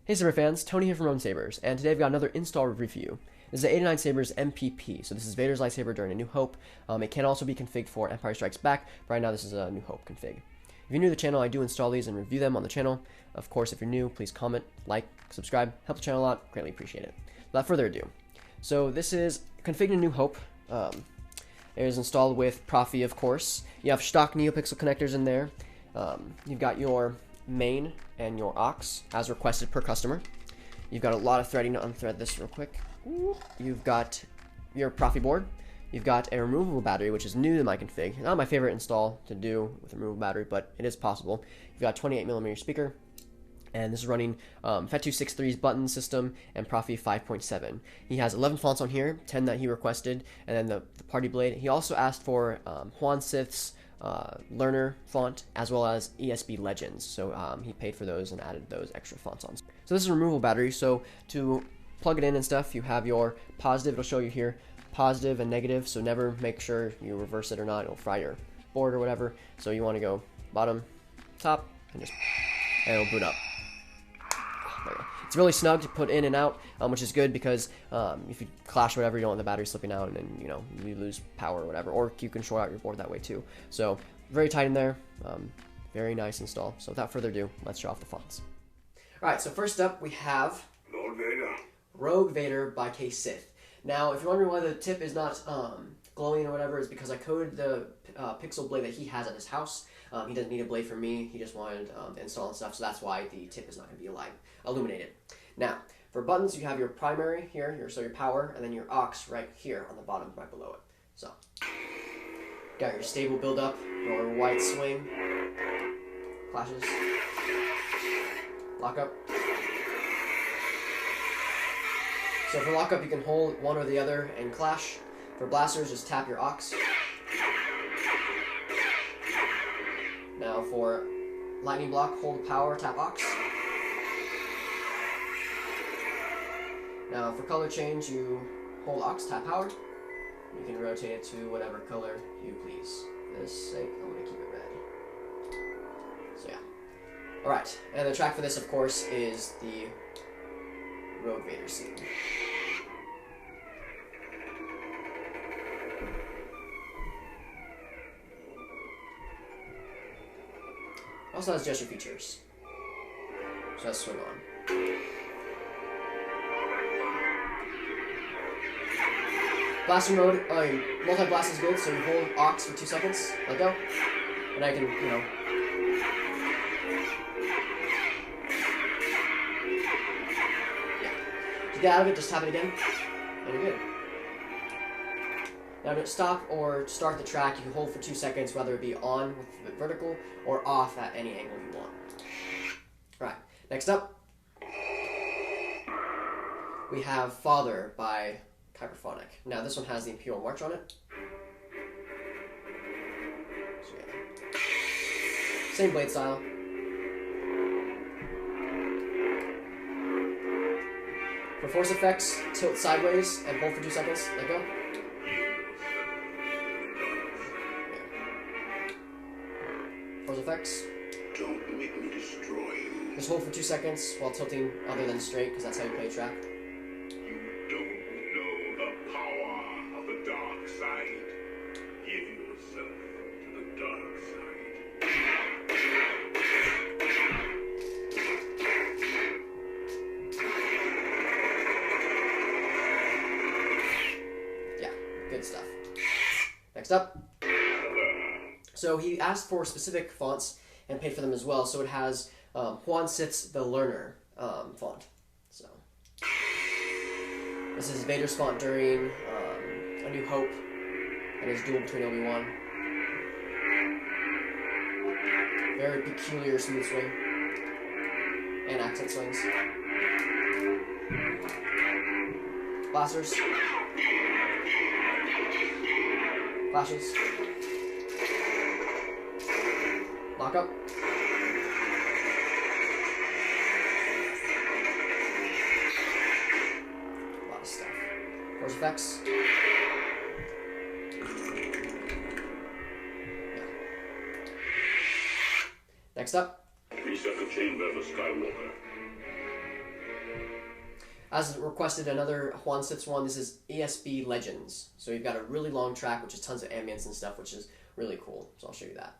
Hey Saber fans, Tony here from MPP, and today I've got another install review for you. This is the 89Sabers MPP, so this is Vader's lightsaber during A New Hope. It can also be configured for Empire Strikes Back, but right now this is a New Hope config. If you're new to the channel, I do install these and review them on the channel. Of course, if you're new, please comment, like, subscribe, help the channel a lot, greatly appreciate it. Without further ado, so this is configured in New Hope. It is installed with proffie, of course. You have Shtok Neopixel connectors in there. You've got your main and your aux as requested per customer. You've got a lot of threading to unthread this real quick. You've got your proffie board. You've got a removable battery, which is new to my config. Not my favorite install to do with a removable battery, but it is possible. You've got a 28mm speaker, and this is running FET263's button system and proffie 5.7. He has 11 fonts on here, 10 that he requested, and then the party blade. He also asked for Juan Sith's learner font as well as ESB Legends, so he paid for those and added those extra fonts on. So this is a removable battery, so to plug it in and stuff, you have your positive. It'll show you here positive and negative, so never make sure you reverse it or not, it'll fry your board or whatever. So you want to go bottom, top, and it'll boot up. There you go. It's really snug to put in and out, which is good because if you clash or whatever, you don't want the battery slipping out and then you lose power or whatever, or you can short out your board that way too. So very tight in there, very nice install. So without further ado, let's show off the fonts. All right, so first up we have Lord Vader. Rogue Vader by K Sith. Now, if you're wondering why the tip is not glowing or whatever, it's because I coded the pixel blade that he has at his house. He doesn't need a blade from me. He just wanted to install and stuff, so that's why the tip is not going to be illuminated. Now, for buttons, you have your primary here, your power, and then your aux right here on the bottom, right below it. So, got your stable build up, your white swing, flashes, lock up. So for lockup, you can hold one or the other and clash. For blasters, just tap your aux. Now for lightning block, hold power, tap aux. Now for color change, you hold aux, tap power. You can rotate it to whatever color you please. For this sake, I'm going to keep it red. So yeah. Alright, and the track for this, of course, is the Rogue Vader scene. Also has gesture features. So let's swing on. Blaster mode, multi-blast is good, so you hold aux for 2 seconds, let go, and I can, To get out of it, just tap it again, and you're good. Now to stop or start the track, you can hold for 2 seconds, whether it be on with the vertical or off at any angle you want. Alright, next up, we have Father by Hyperphonic. Now this one has the Imperial March on it. So yeah. Same blade style. For force effects, tilt sideways and hold for 2 seconds, let go. Force effects. Don't make me destroy you. Just hold for 2 seconds while tilting other than straight, because that's how you play track. You don't know the power of the dark side. Give yourself to the dark side. Yeah, good stuff. Next up. So he asked for specific fonts and paid for them as well. So it has Juan Sith's The Learner font. So this is Vader's font during A New Hope and his duel between Obi-Wan. Very peculiar smooth swing and accent swings. Blasters. Flashes. Lock up. A lot of stuff. Force effects. Yeah. Next up. Reset the chamber for Skywalker. As requested, another Juan Sith's one. This is ESB Legends. So you've got a really long track, which is tons of ambience and stuff, which is really cool. So I'll show you that.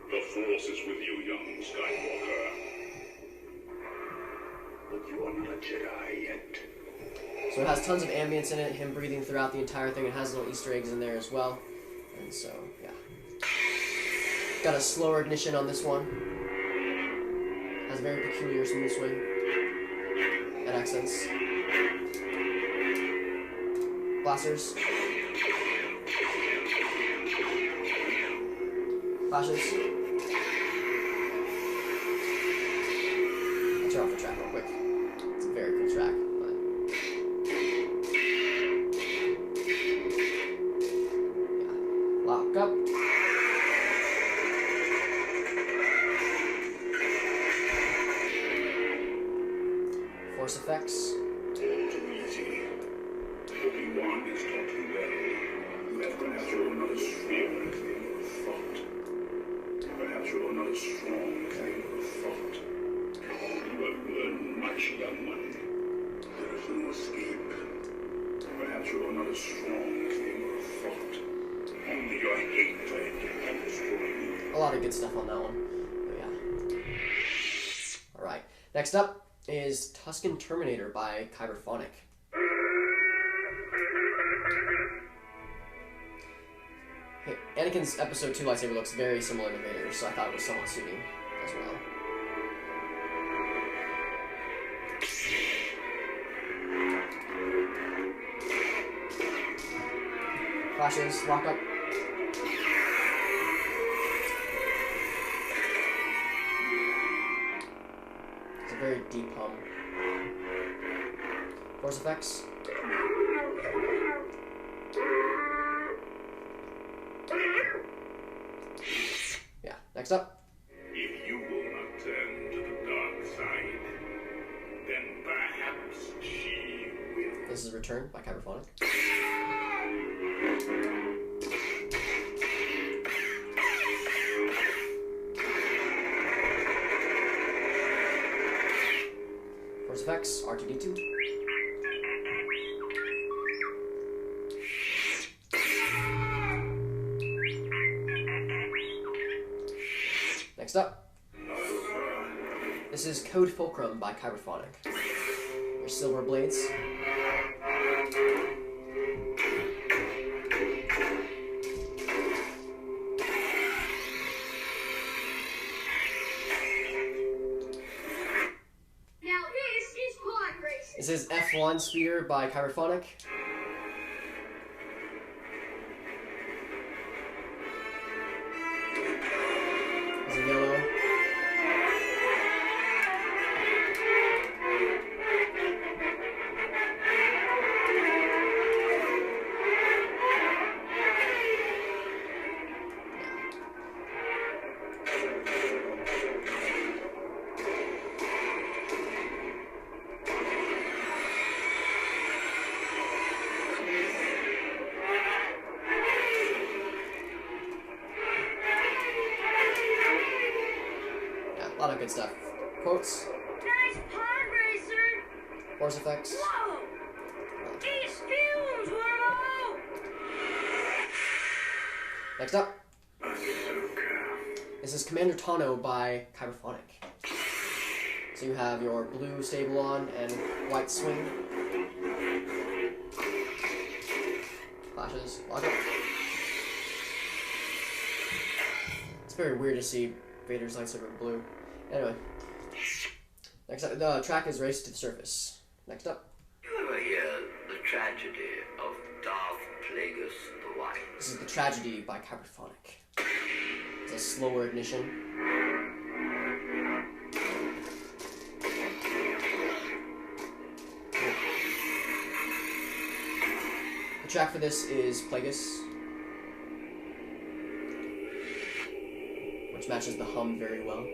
The Force is with you, young Skywalker. But you are not a Jedi yet. So it has tons of ambience in it, him breathing throughout the entire thing. It has little Easter eggs in there as well. And so, yeah. Got a slower ignition on this one. Has a very peculiar smooth swing and accents. Blasters. Flashes. I'll turn off the track real quick. It's a very cool track. Lock up. Force effects. All too easy. Obi-Wan is taught you well. You have perhaps you're not as fearless as they would have thought. Perhaps you're not as strong as they would have thought. You have learned much, young one. There is no escape. Perhaps you're not as strong as they would have thought. Only your hatred can destroy you. A lot of good stuff on that one. But yeah. Alright. Next up is Tusken Terminator by Kyberphonic. Hey, Anakin's Episode 2 lightsaber looks very similar to Vader's, so I thought it was somewhat suiting as well. Flashes, lock up. It's a very deep hum. Force effects. Yeah, next up. If you will not turn to the dark side, then perhaps she will. This is Return by Kyberphonic. Force effects, R2-D2. Next up, this is Code Fulcrum by Kyberphonic. Your silver blades. Now this is pod racing. This is F1 Speeder by Kyberphonic. This is yellow. A lot of good stuff. Quotes, Nice pod racer. force effects. Whoa. These fumes were low. Next up, this is Commander Tano by Kyberphonic. So you have your blue stable on and white swing. Flashes, lock up. It's very weird to see Vader's lightsaber in blue. Anyway, next up, the track is Race to the Surface. Next up, You ever hear the tragedy of Darth Plagueis the White? this is The Tragedy by Kyberphonic. It's a slower ignition. The track for this is Plagueis, which matches the hum very well.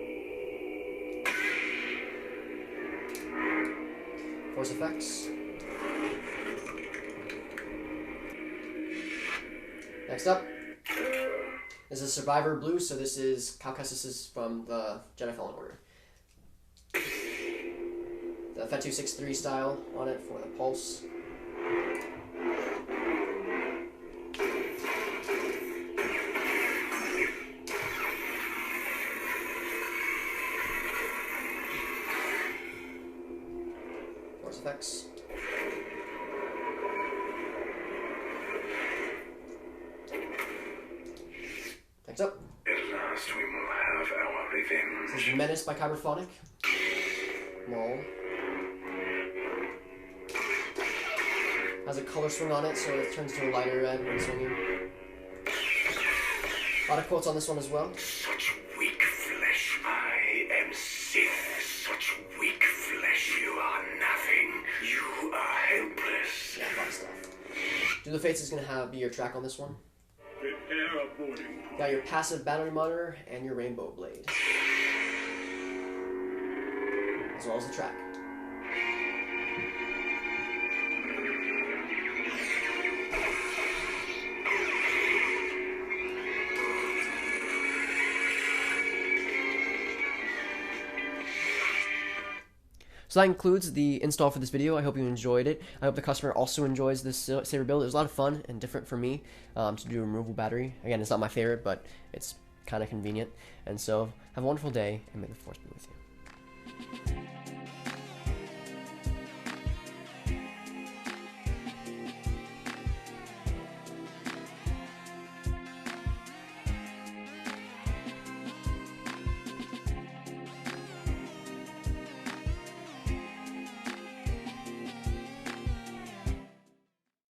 Force effects. Next up, this is Survivor Blue, so this is Cal Kestis from the Jedi Fallen Order. the FET 263 style on it for the pulse. Force effects. Next up. At last we will have our revenge. This is Menace by Kyberphonic. Lol. Has a color swing on it, so it turns to a lighter red when swinging. A lot of quotes on this one as well. Such weak flesh, I am Sith. Such weak flesh, you are nothing. You are helpless. Yeah, a lot of stuff. Duel of Fates is going to be your track on this one. Prepare a boarding. Got your passive battery monitor and your rainbow blade. As well as the track. So that includes the install for this video. I hope you enjoyed it. I hope the customer also enjoys this saber build. It was a lot of fun and different for me to do a removable battery. Again, it's not my favorite, but it's kind of convenient. And so have a wonderful day, and may the force be with you.